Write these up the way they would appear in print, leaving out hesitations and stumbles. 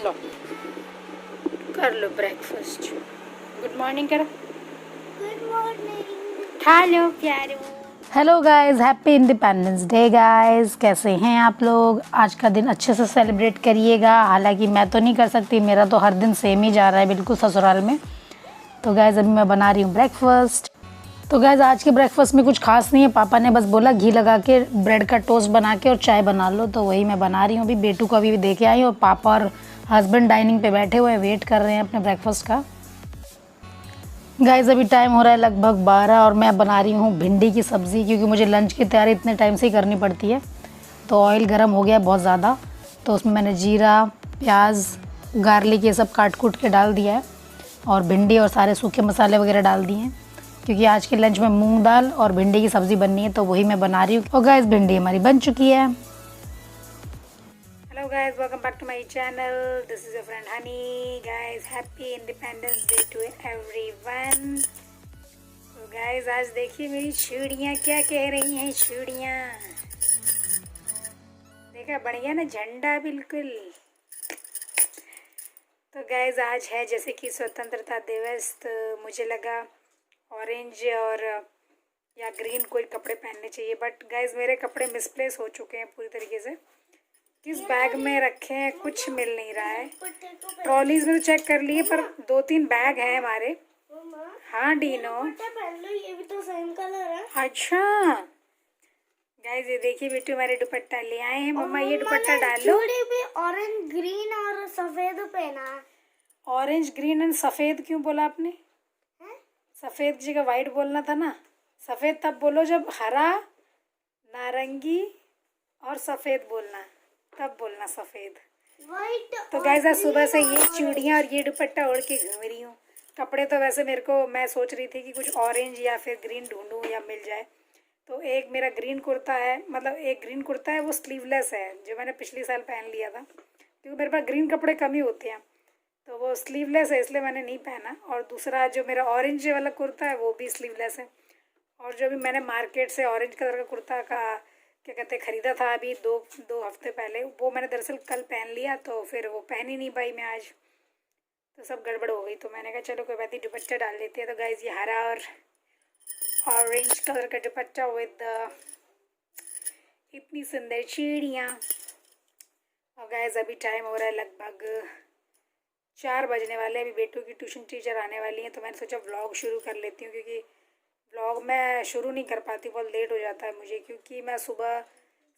लो कर लो breakfast. Good morning करो। Good morning. खा लो प्यारो। Hello guys, happy independence day guys. कैसे हैं आप लोग? आज का दिन अच्छे से सेलिब्रेट करिएगा। हालांकि मैं तो नहीं कर सकती, मेरा तो हर दिन सेम ही जा रहा है बिल्कुल ससुराल में। तो गाइस अभी मैं बना रही हूँ ब्रेकफास्ट। तो गाइस आज के ब्रेकफास्ट में कुछ खास नहीं है। पापा ने बस बोला घी लगा के ब्रेड का टोस्ट बना के और चाय बना लो, तो वही मैं बना रही हूँ। अभी बेटू को अभी दे के आई और पापा और हस्बैंड डाइनिंग पे बैठे हुए हैं, वेट कर रहे हैं अपने ब्रेकफास्ट का। गाइस अभी टाइम हो रहा है लगभग 12 और मैं बना रही हूँ भिंडी की सब्ज़ी, क्योंकि मुझे लंच की तैयारी इतने टाइम से ही करनी पड़ती है। तो ऑयल गर्म हो गया बहुत ज़्यादा, तो उसमें मैंने जीरा, प्याज, गार्लिक ये सब काट कूट के डाल दिया है और भिंडी और सारे सूखे मसाले वगैरह डाल दिए हैं, क्योंकि आज के लंच में मूंग दाल और भिंडी की सब्ज़ी बननी है, तो वही मैं बना रही हूँ। और गाइस भिंडी हमारी बन चुकी है। Hello guys, welcome back to my channel. This is your friend Honey. Guys happy independence day to everyone. तो गाइस आज देखिए मेरी चूड़ियाँ क्या कह रही हैं। चूड़ियाँ देखा, बढ़िया ना, झंडा बिल्कुल। तो गाइस आज है जैसे कि स्वतंत्रता दिवस, तो मुझे लगा ऑरेंज और या ग्रीन कोई कपड़े पहनने चाहिए, बट गाइस मेरे कपड़े मिसप्लेस हो चुके हैं पूरी तरीके से। किस बैग में रखे हैं कुछ मिल नहीं रहा है। ट्रॉलीज में तो चेक कर लिए, पर 2-3 बैग हैं हमारे। हाँ डीनो, ये भी तो सेम कलर है। अच्छा गाइस ये देखिए बेटू हमारे दुपट्टा ले आए हैं। मम्मा ये दुपट्टा डाल लो। चूड़ी भी ऑरेंज ग्रीन और सफेद पहना है। ऑरेंज ग्रीन एंड सफ़ेद क्यों बोला आपने? हैं? सफ़ेद की जगह वाइट बोलना था ना। सफ़ेद तब बोलो जब हरा, नारंगी और सफ़ेद बोलना, तब बोलना सफ़ेद। वाइट। तो गाइस आज सुबह से ये चूड़ियाँ और ये दुपट्टा ओढ़ के घूम रही हूँ। कपड़े तो वैसे मेरे को, मैं सोच रही थी कि कुछ ऑरेंज या फिर ग्रीन ढूंढूं या मिल जाए। तो एक मेरा ग्रीन कुर्ता है, मतलब एक ग्रीन कुर्ता है, वो स्लीवलेस है, जो मैंने पिछले साल पहन लिया था, क्योंकि मेरे पास ग्रीन कपड़े कम ही होते हैं। तो वो स्लीवलेस है इसलिए मैंने नहीं पहना। और दूसरा जो मेरा ऑरेंज वाला कुर्ता है वो भी स्लीवलेस है। और जो भी मैंने मार्केट से ऑरेंज कलर का कुर्ता का क्या कहते हैं ख़रीदा था अभी दो हफ्ते पहले, वो मैंने दरअसल कल पहन लिया, तो फिर वो पहन ही नहीं पाई मैं आज, तो सब गड़बड़ हो गई। तो मैंने कहा चलो कोई बात नहीं, दुपट्टा डाल लेते हैं। तो गाइस ये हरा और ऑरेंज कलर का दुपट्टा विद इतनी सुंदर चूड़ियाँ। और गाइस अभी टाइम हो रहा है लगभग 4 बजने वाले हैं। अभी बेटू की ट्यूशन टीचर आने वाली हैं, तो मैंने सोचा व्लॉग शुरू कर लेती हूँ, क्योंकि व्लॉग मैं शुरू नहीं कर पाती, बहुत लेट हो जाता है मुझे, क्योंकि मैं सुबह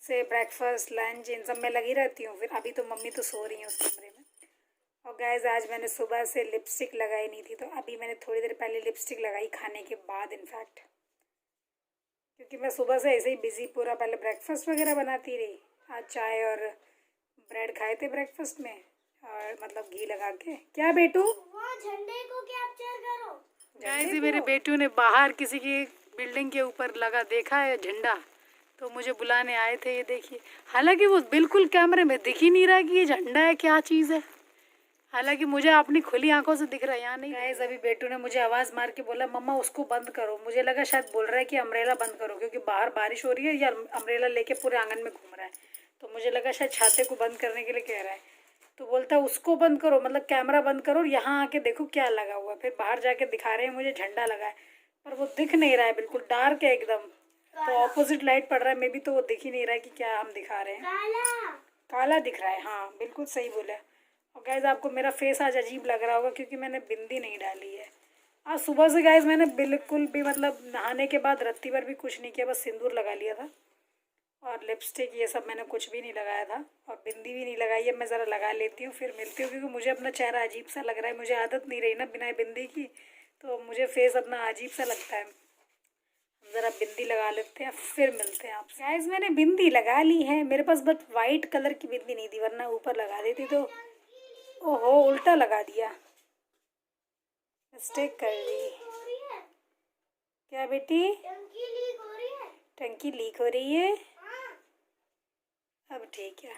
से ब्रेकफास्ट लंच इन सब में लगी रहती हूँ। फिर अभी तो मम्मी तो सो रही हैं उस कमरे में। और गाइस आज मैंने सुबह से लिपस्टिक लगाई नहीं थी, तो अभी मैंने थोड़ी देर पहले लिपस्टिक लगाई खाने के बाद इनफैक्ट, क्योंकि मैं सुबह से ऐसे ही बिज़ी पूरा पहले ब्रेकफास्ट वगैरह बनाती रही। आज चाय और ब्रेड खाए थे ब्रेकफास्ट में, और मतलब घी लगा के। क्या बेटू? वहाँ झंडे को कैप्चर करो। गाइस मेरे बेटू ने बाहर किसी की बिल्डिंग के ऊपर लगा देखा है झंडा, तो मुझे बुलाने आए थे। ये देखिए, हालांकि वो बिल्कुल कैमरे में दिख ही नहीं रहा कि ये झंडा है, क्या चीज़ है। हालांकि मुझे अपनी खुली आंखों से दिख रहा है, यहाँ नहीं। गाइस अभी बेटू ने मुझे आवाज़ मार के बोला मम्मा उसको बंद करो। मुझे लगा शायद बोल रहा है कि अम्ब्रेला बंद करो, क्योंकि बाहर बारिश हो रही है या अम्ब्रेला लेके पूरे आंगन में घूम रहा है, तो मुझे लगा शायद छाते को बंद करने के लिए कह रहा है। तो बोलता है उसको बंद करो, मतलब कैमरा बंद करो और यहाँ आके देखो क्या लगा हुआ है। फिर बाहर जाके दिखा रहे हैं मुझे झंडा लगा है, पर वो दिख नहीं रहा है, बिल्कुल डार्क है एकदम। तो ऑपोजिट लाइट पड़ रहा है, मे बी, तो वो दिख ही नहीं रहा है कि क्या हम दिखा रहे हैं। काला दिख रहा है, हाँ बिल्कुल सही बोला। और गाइज आपको मेरा फेस आज अजीब लग रहा होगा, क्योंकि मैंने बिंदी नहीं डाली है आज सुबह से। गाइज मैंने बिल्कुल भी, मतलब नहाने के बाद रत्ती भर भी कुछ नहीं किया, बस सिंदूर लगा लिया था और लिपस्टिक ये सब मैंने कुछ भी नहीं लगाया था, और बिंदी भी नहीं लगाई है। मैं ज़रा लगा लेती हूँ फिर मिलती हूँ, क्योंकि मुझे अपना चेहरा अजीब सा लग रहा है। मुझे आदत नहीं रही ना बिना बिंदी की, तो मुझे फेस अपना अजीब सा लगता है। ज़रा बिंदी लगा लेते हैं फिर मिलते हैं आपसे। गाइस मैंने बिंदी लगा ली है, मेरे पास बट वाइट कलर की बिंदी नहीं थी, वरना ऊपर लगा देती। तो ओहो, उल्टा लगा दिया, मिस्टेक कर दी। क्या बेटी? टंकी लीक हो रही है? अब ठीक है।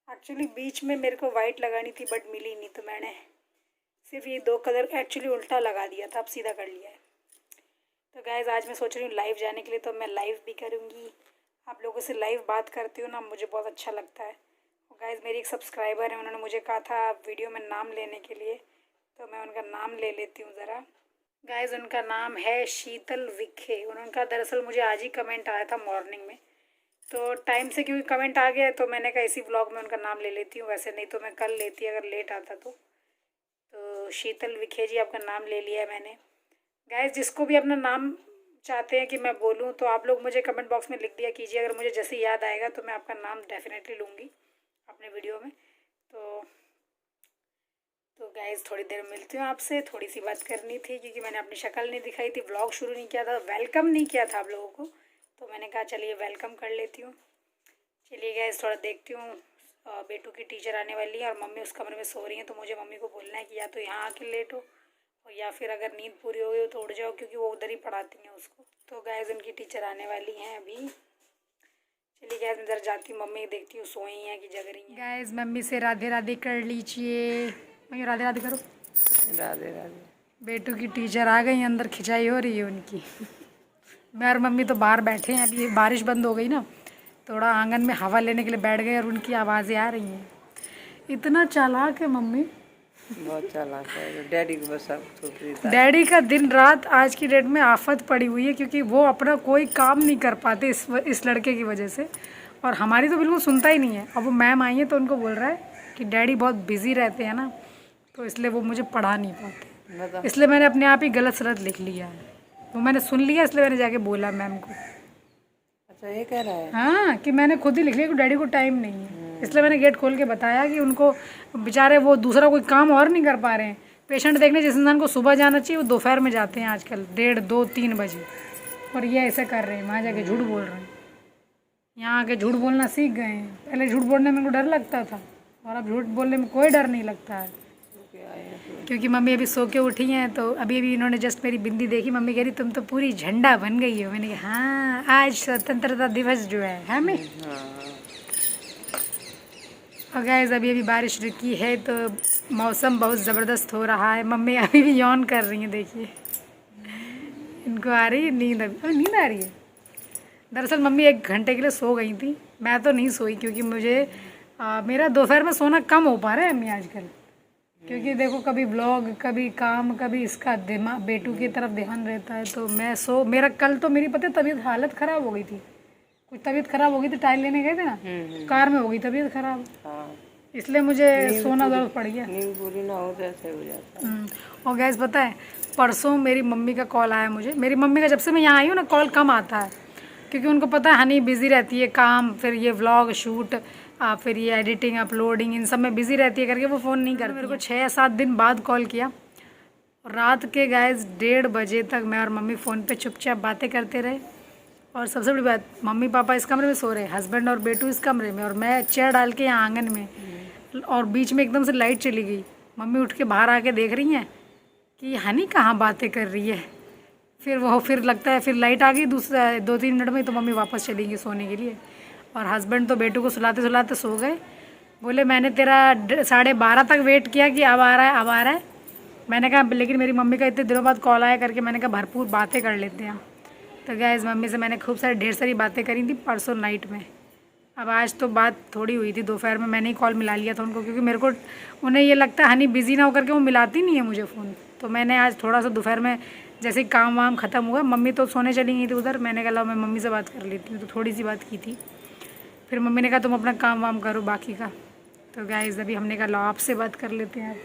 एक्चुअली बीच में मेरे को वाइट लगानी थी बट मिली नहीं, तो मैंने सिर्फ ये 2 कलर एक्चुअली उल्टा लगा दिया था, अब सीधा कर लिया है। तो गाइज़ आज मैं सोच रही हूँ लाइव जाने के लिए, तो मैं लाइव भी करूँगी, आप लोगों से लाइव बात करती हूँ ना, मुझे बहुत अच्छा लगता है। गाइस मेरी एक सब्सक्राइबर है, उन्होंने मुझे कहा था वीडियो में नाम लेने के लिए, तो मैं उनका नाम ले लेती हूँ ज़रा। गाइस उनका नाम है शीतल विखे। उनका दरअसल मुझे आज ही कमेंट आया था मॉर्निंग में, तो टाइम से क्योंकि कमेंट आ गया तो मैंने कहा इसी ब्लॉग में उनका नाम ले लेती हूँ, वैसे नहीं तो मैं कल लेती अगर लेट आता तो शीतल विखे जी आपका नाम ले लिया है मैंने। गाइस जिसको भी अपना नाम चाहते हैं कि मैं बोलूं तो आप लोग मुझे कमेंट बॉक्स में लिख दिया कीजिए, अगर मुझे जैसे याद आएगा तो मैं आपका नाम डेफिनेटली लूँगी अपने वीडियो में। तो गाइस थोड़ी देर मिलती हूँ आपसे, थोड़ी सी बात करनी थी क्योंकि मैंने अपनी शक्ल नहीं दिखाई थी, व्लॉग शुरू नहीं किया था, वेलकम नहीं किया था आप लोगों को, तो मैंने कहा चलिए वेलकम कर लेती हूँ। चलिए गाइस थोड़ा देखती हूँ, बेटू की टीचर आने वाली है और मम्मी उस कमरे में सो रही हैं, तो मुझे मम्मी को बोलना है कि या तो यहाँ आके लेट हो और या फिर अगर नींद पूरी हो गई तो उठ जाओ, क्योंकि वो उधर ही पढ़ाती हैं उसको। तो गाइस उनकी टीचर आने वाली हैं अभी। चलिए गाइस मैं इधर जाती हूँ, मम्मी देखती हूँ सोई हैं कि जग रही हैं। गाइस मम्मी से राधे राधे कर लीजिए, मम्मी राधे राधे करो। राधे राधे। बेटू की टीचर आ गई, अंदर खिंचाई हो रही है उनकी। मैं और मम्मी तो बाहर बैठे हैं, अभी बारिश बंद हो गई ना, थोड़ा आंगन में हवा लेने के लिए बैठ गए और उनकी आवाज़ें आ रही हैं। इतना चालाक है मम्मी, बहुत चालाक है। डैडी को बस अब थोड़ी डैडी का दिन रात आज की डेट में आफत पड़ी हुई है, क्योंकि वो अपना कोई काम नहीं कर पाते इस लड़के की वजह से, और हमारी तो बिल्कुल सुनता ही नहीं है। अब वो मैम आई है तो उनको बोल रहा है कि डैडी बहुत बिजी रहते हैं ना, तो इसलिए वो मुझे पढ़ा नहीं पाते, इसलिए मैंने अपने आप ही गलत सलत लिख लिया है। वो मैंने सुन लिया, इसलिए मैंने जाके बोला मैम को। अच्छा ये कह रहा है? हाँ, कि मैंने खुद ही लिख लिया कि डैडी को टाइम नहीं है, इसलिए मैंने गेट खोल के बताया कि उनको बेचारे वो दूसरा कोई काम और नहीं कर पा रहे हैं। पेशेंट देखने जिस इंसान को सुबह जाना चाहिए वो दोपहर में जाते हैं आजकल 1:30, 2, 3 बजे, और ये ऐसे कर रहे हैं, वहाँ जाके झूठ बोल रहे हैं। यहाँ आके झूठ बोलना सीख गए हैं, पहले झूठ बोलने में उनको डर लगता था और अब झूठ बोलने में कोई डर नहीं लगता है, क्योंकि मम्मी अभी सो के उठी हैं। तो अभी इन्होंने जस्ट मेरी बिंदी देखी, मम्मी कह रही तुम तो पूरी झंडा बन गई हो। मैंने कहा हाँ, आज स्वतंत्रता दिवस जो है हमें। और गाइस अभी बारिश रुकी है तो मौसम बहुत ज़बरदस्त हो रहा है। मम्मी अभी भी यौन कर रही हैं, देखिए इनको आ रही है नींद, अभी नींद आ रही है। दरअसल मम्मी 1 घंटे के लिए सो गई थी, मैं तो नहीं सोई क्योंकि मुझे मेरा दोपहर में सोना कम हो पा रहा है अम्मी आजकल, क्योंकि देखो कभी व्लॉग, कभी काम, कभी इसका दिमाग बेटू की तरफ ध्यान रहता है। तो मेरा कल तो मेरी पता तबीयत हालत ख़राब हो गई थी, कुछ तबीयत ख़राब हो गई थी, टाइल लेने गए थे ना, कार में हो गई तबीयत ख़राब, इसलिए मुझे सोना ज़रूरत पड़ गया। नींद पूरी ना हो तो ऐसे हो जाता है। और गैस पता है परसों मेरी मम्मी का कॉल आया मुझे। मेरी मम्मी का जब से मैं यहाँ आई हूँ ना कॉल कम आता है, क्योंकि उनको पता है हनी बिज़ी रहती है, काम, फिर ये व्लॉग शूट, फिर ये एडिटिंग, अपलोडिंग, इन सब में बिज़ी रहती है करके वो फ़ोन नहीं करती। मेरे को 6-7 दिन बाद कॉल किया, रात के गाइस 1:30 बजे तक मैं और मम्मी फ़ोन पे चुपचाप बातें करते रहे। और सबसे बड़ी बात, मम्मी पापा इस कमरे में सो रहे, हस्बैंड और बेटू इस कमरे में, और मैं चेयर डाल के यहाँ आंगन में, और बीच में एकदम से लाइट चली गई। मम्मी उठ के बाहर आके देख रही हैं कि हनी कहाँ बातें कर रही है। फिर लगता है फिर लाइट आ गई 2-3 मिनट में, तो मम्मी वापस चली गई सोने के लिए। और हस्बैंड तो बेटू को सुलाते सुलाते सो गए। बोले मैंने तेरा 12:30 तक वेट किया कि अब आ रहा है, अब आ रहा है। मैंने कहा लेकिन मेरी मम्मी का इतने दिनों बाद कॉल आया करके मैंने कहा भरपूर बातें कर लेते हैं। तो गाइस मम्मी से मैंने खूब सारी ढेर सारी बातें करी थी परसों नाइट में। अब आज तो बात थोड़ी हुई थी, दोपहर में मैंने ही कॉल मिला लिया था उनको, क्योंकि मेरे को उन्हें ये लगता है हनी बिज़ी ना होकर के वो मिलाती नहीं है मुझे फ़ोन। तो मैंने आज थोड़ा सा दोपहर में जैसे ही काम वाम ख़त्म हुआ, मम्मी तो सोने चली गई थी उधर, मैंने कहा लो मैं मम्मी से बात कर लेती हूँ, तो थोड़ी सी बात की थी। फिर मम्मी ने कहा तुम अपना काम वाम करो बाकी का। तो गाइस अभी हमने कहा लो आपसे बात कर लेते हैं।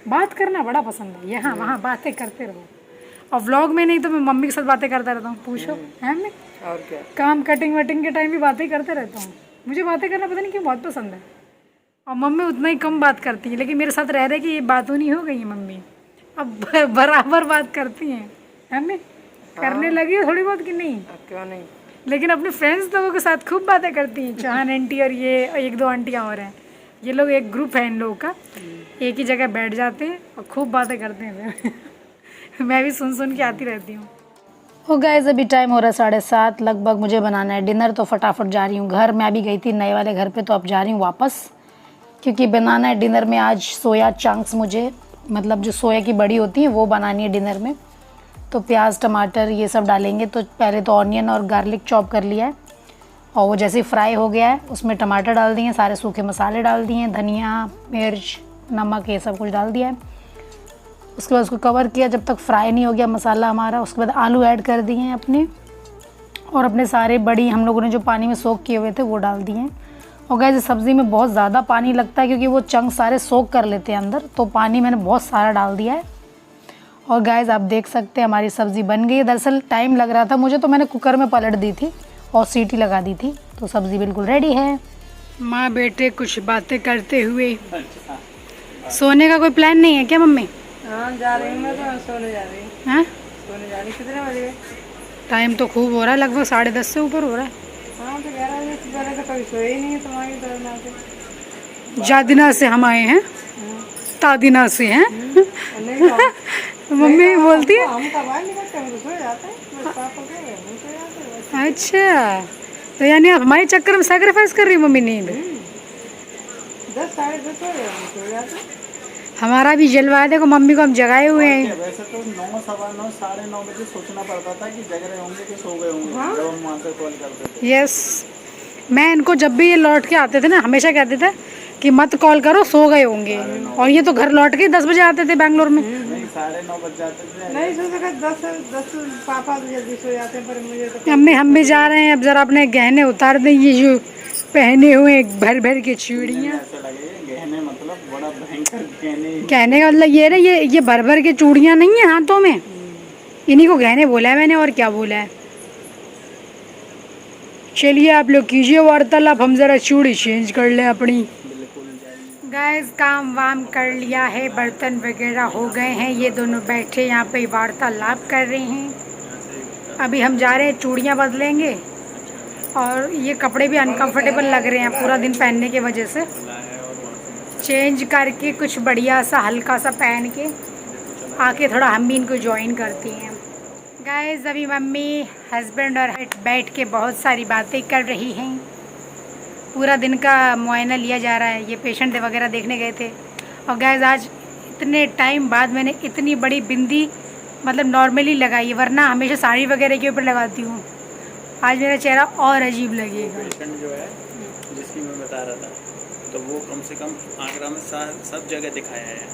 बात करना बड़ा पसंद है, यहाँ वहाँ बातें करते रहो, और व्लॉग में नहीं तो मैं मम्मी के साथ बातें करता रहता हूँ। पूछो है मैं और क्या, काम कटिंग वटिंग के टाइम भी बातें करते रहता हूँ। मुझे बातें करना पता नहीं क्यों बहुत पसंद है, और मम्मी उतना ही कम बात करती है, लेकिन मेरे साथ रह रहे कि ये बातों नहीं हो गई है मम्मी, अब बराबर बात करती हैं। हमें करने लगी है थोड़ी बहुत कि नहीं, क्यों नहीं, लेकिन अपने फ्रेंड्स लोगों के साथ खूब बातें करती हैं। चौहान आंटी और ये 1-2 आंटियाँ और हैं, ये लोग एक ग्रुप है इन लोगों का, एक ही जगह बैठ जाते हैं और खूब बातें करते हैं। मैं भी सुन के आती रहती हूँ। हो गाइस अभी टाइम हो रहा है 7:30 लगभग, मुझे बनाना है डिनर, तो फटाफट जा रही हूँ घर। मैं अभी गई थी नए वाले घर पे, तो अब जा रही हूँ वापस, क्योंकि बनाना है डिनर में आज सोया चंक्स, मुझे मतलब जो सोया की बड़ी होती है वो बनानी है डिनर में। तो प्याज टमाटर ये सब डालेंगे, तो पहले तो ऑनियन और गार्लिक चॉप कर लिया है, और वो जैसे फ्राई हो गया है उसमें टमाटर डाल दिए, सारे सूखे मसाले डाल दिए, धनिया, मिर्च, नमक, ये सब कुछ डाल दिया है। उसके बाद उसको कवर किया जब तक फ्राई नहीं हो गया मसाला हमारा। उसके बाद आलू ऐड कर दिए हैं अपने, और अपने सारे बड़ी हम लोगों ने जो पानी में सोक किए हुए थे वो डाल दिए हैं। और गाइस इस सब्ज़ी में बहुत ज़्यादा पानी लगता है क्योंकि वो चंक सारे सोक कर लेते हैं अंदर, तो पानी मैंने बहुत सारा डाल दिया है। और गाइस आप देख सकते हैं हमारी सब्ज़ी बन गई है। दरअसल टाइम लग रहा था मुझे, तो मैंने कुकर में पलट दी थी और सीटी लगा दी थी, तो सब्ज़ी बिल्कुल रेडी है। माँ बेटे कुछ बातें करते हुए। सोने का कोई प्लान नहीं है क्या मम्मी? हाँ जा रही हूँ मैं, तो सोने जा रही हूँ। हैं? सोने जा रही। कितने बजे? टाइम तो खूब हो रहा है, लगभग 10:30 से ऊपर हो रहा है। हाँ तो 11 बजे से पहले तो कभी सोए ही नहीं है तुम्हारी तरह ना से। जादिना से हम आए हैं, तादिना से हैं। नहीं तो मम्मी बोलती है हम कब आए निकलते हैं, हम तो सो जाते हैं, बस पापा के हम सो जाते हैं। अच्छा, तो यानी आप हमारे चक्कर में सैक्रिफाइस कर रही हो मम्मी नींद? 10 साढ़े 10 बजे हम सो जाते हैं। हमारा भी जलवा है, देखो मम्मी को हम जगाए हुए हैं। वैसे तो 9, सवा 9, 9:30 बजे सोचना पड़ता था कि जग रहे होंगे कि सो गए होंगे, जब हम वहाँ से कॉल करते थे। यस, मैं इनको जब भी ये लौट के आते थे ना हमेशा कहते थे कि मत कॉल करो, सो गए होंगे। और ये तो घर लौट के 10 बजे आते थे बैंगलोर में। नहीं 9:30 बज जाते थे। नहीं सो सका 10 पापा तो जल्दी सो जाते हैं, पर मुझे तो अम्मी हम भी जा रहे हैं, अब जरा अपने गहने उतार दें, ये जो पहने हुए भर भर के चूड़ियाँ। ऐसे लगे गहने, मतलब बड़ा भयंकर गहने। कहने का मतलब ये ना, ये भर भर के चूड़ियाँ नहीं है हाथों में, इन्हीं को गहने बोला है मैंने, और क्या बोला है। चलिए आप लोग कीजिए वार्तालाप, हम जरा चूड़ी चेंज कर लें अपनी। गाइस काम वाम कर लिया है, बर्तन वगैरह हो गए हैं, ये दोनों बैठे यहाँ पे वार्तालाप कर रहे हैं। अभी हम जा रहे हैं चूड़ियाँ बदलेंगे, और ये कपड़े भी अनकंफर्टेबल लग रहे हैं पूरा दिन पहनने की वजह से। चेंज करके कुछ बढ़िया सा हल्का सा पहन के आके थोड़ा हम भी इनको ज्वाइन करती हैं। गाइस अभी मम्मी हस्बैंड और बैठ के बहुत सारी बातें कर रही हैं। पूरा दिन का मुआयना लिया जा रहा है, ये पेशेंट वगैरह देखने गए थे। और गाइस आज इतने टाइम बाद मैंने इतनी बड़ी बिंदी मतलब नॉर्मली लगाई है, वरना हमेशा साड़ी वगैरह के ऊपर लगाती हूँ। आज मेरा चेहरा और अजीब लगेगा। पेशेंट जो है जिसकी मैं बता रहा था, तो वो कम से कम आगरा में सब जगह दिखाया है,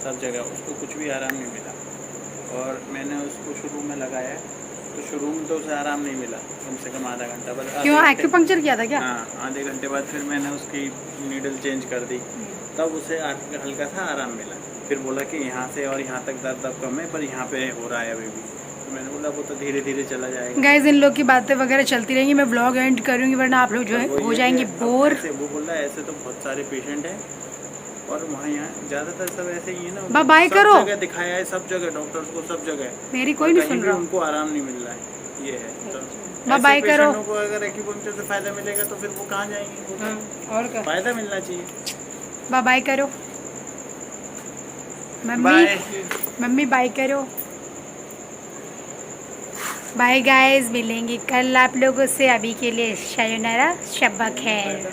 सब जगह उसको कुछ भी आराम नहीं मिला। और मैंने उसको शुरू में लगाया है, तो शुरू में तो उसे आराम नहीं मिला, कम से कम आधा घंटा बाद। क्यों, एक्यूपंक्चर किया था क्या? हाँ, आधे घंटे बाद फिर मैंने उसकी नीडल चेंज कर दी, तब उसे हल्का सा आराम मिला। फिर बोला कि यहाँ से और यहाँ तक दर्द अब कम है, पर यहाँ पे हो रहा है अभी भी। तो मैंने बोला वो तो धीरे धीरे चला जाएगा। गाइस इन लोग की बातें वगैरह चलती रहेंगी, मैं ब्लॉग एंड करूँगी, वरना आप लोग जो है हो जाएंगे बोर। वो बोल रहा है ऐसे तो बहुत सारे पेशेंट हैं, और वहाँ यहाँ ज़्यादातर सब ऐसे ही है ना। बाय करो। सब जगह दिखाया है, सब जगह डॉक्टर्स को, सब जगह मेरी कोई नहीं सुन रहा। उनको आराम नहीं मिल रहा है, ये है। तो बाय करो। को अगर एक्यूपंक्चर से फायदा मिलेगा तो फिर वो कहाँ जाएंगे? और क्या फायदा मिलना चाहिए। बाय करो मम्मी, मम्मी बाय करो। बाय गाइस, मिलेंगे कल आप लोगों से। अभी के लिए शायोनारा, शब्बा खैर।